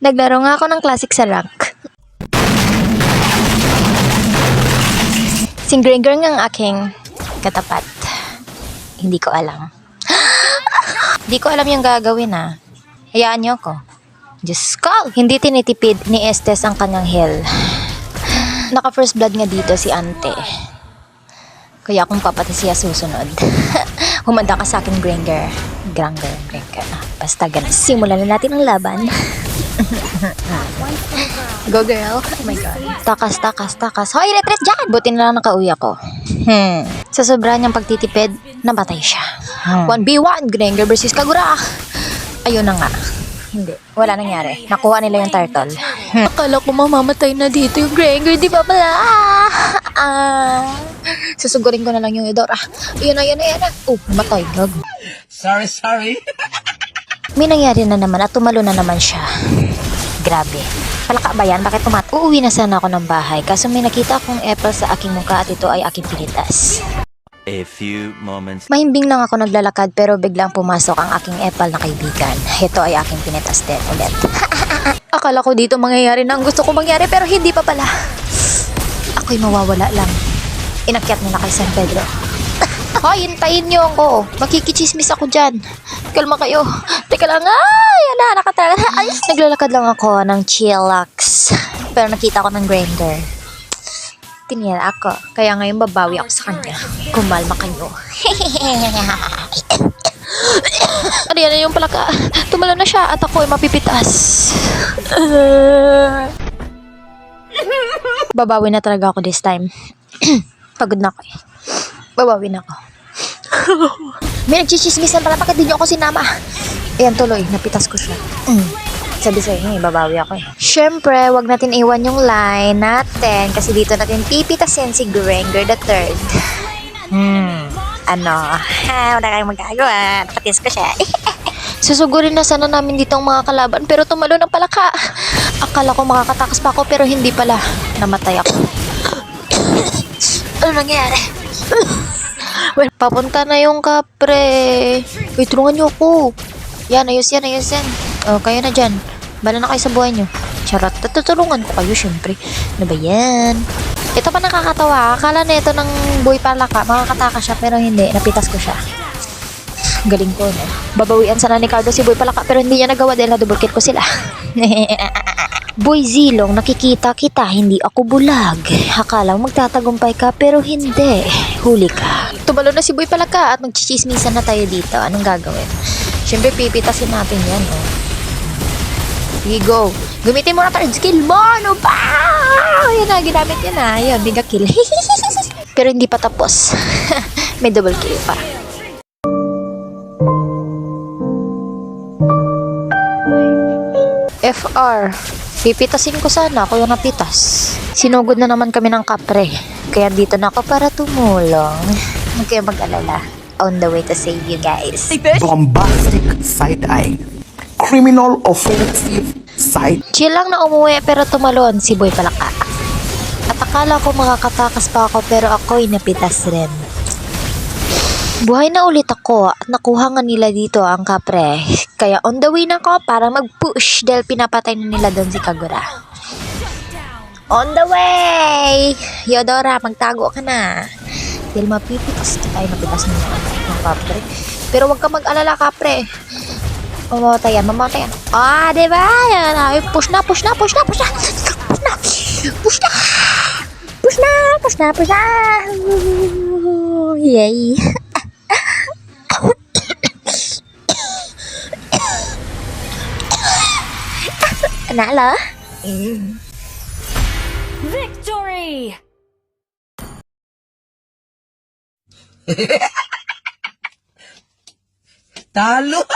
Naglaro nga ako ng classic sa rank. Si Gregor nga ang aking katapat. Hindi ko alam. Hindi ko alam yung gagawin Hayaan niyo ako. Diyos ko! Hindi tinitipid ni Estes ang kanyang heal. Naka first blood nga dito si Ante. Kaya kung papati siya susunod. Humanda ka sa akin, Granger. Granger. Basta ganun. Simulan na natin ang laban. Go girl. Oh my god. Takas. Hoy, retreat dyan! Buti na lang nakauwi ako. Sa sobra niyang pagtitipid, namatay siya. 1v1, Granger versus Kagura. Ayun na nga. Hindi. Wala nangyari. Nakuha nila yung turtle. Akala ko mamamatay na dito yung Granger. Di ba pala? Susugurin ko na lang yung Eudora. Ayan na. Oh, namatay. Gag. Sorry. May nangyari na naman at tumalo na naman siya. Grabe. Palaka ba yan? Bakit uuwi na sana ako ng bahay. Kaso may nakita akong apple sa aking mukha at ito ay aking pinitas. A few moments. Mahimbing lang ako naglalakad pero biglang pumasok ang aking epal na kaibigan. Ito ay aking pinitas din ulit. Akala ko dito mangyayari na ang gusto ko mangyari pero hindi pa pala. Ako'y mawawala lang. Inakyat nila kay San Pedro. Hoy, hintayin niyo ako. Makikichismis ako dyan. Kalma kayo. Teka lang. Yan na, nakatala. Naglalakad lang ako ng chillax. Pero nakita ko ng grinder. Tinira ako. Kaya ngayon babawi ako sa kanya. Kumalma kayo. Ano yan yung palaka? Tumalo na siya at ako ay mapipitas. Babawi na talaga ako this time. Pagod na ako Babawi na ako. May nagchichismisan pala. Bakit di niyo ako sinama? Ayan tuloy. Napitas ko siya. Sabi sa'yo, babawi ako Siyempre, wag natin iwan yung line natin kasi dito natin pipitasin si Granger the Third. Wala kayong magagawa. Napatis ko siya. Susugurin na sana namin dito ang mga kalaban pero tumalo ng palaka. Akala ko makakatakas pa ako pero hindi pala. Namatay ako. Ano nangyari? Well, papunta na yung kapre. Uy, tulungan niyo ako. Yan, ayos yan. Oh, kayo na dyan. Bala na kayo sa buhay nyo. Charot. Tutulungan ko kayo, syempre. Ano ba yan? Ito pa nakakatawa. Akala na ito ng boy palaka. Makakataka siya, pero hindi. Napitas ko siya. Galing ko, no? Babawian sana ni Cardo si boy palaka, pero hindi niya nagawa dahil nadubol ko sila. Boy Zilong, nakikita kita, hindi ako bulag. Akala mo magtatagumpay ka, pero hindi. Huli ka. Tumalo na si boy palaka at magchichismisan na tayo dito. Anong gagawin? Siyempre, pipitasin natin yan, no? Here you go. Gamitin mo na third skill mo. Ano ba? Yan na, ginamit yan na. Yan, mega kill. Pero hindi pa tapos. May double kill pa. FR. Pipitasin ko sana. Ako yung napitas. Sinugod na naman kami ng kapre. Kaya dito na ako para tumulong. Huwag kayo mag-alala. On the way to save you guys. Bombastic side-eye. Criminal offensive side. Chill lang na umuwi pero tumalon si boy palaka. At akala ko makakatakas pa ako pero ako'y napitas rin. Buhay na ulit ako at nakuha nga nila dito ang kapre. Kaya on the way na ako para mag-push dahil pinapatay na nila doon si Kagura. On the way! Eudora, magtago ka na. Dahil mapipitas tayo, napitas na ng kapre. Pero wag ka mag-alala kapre. Mamatay yan. Diba? Yan. Ay, push na. Yay. Nalo? Victory! Talo!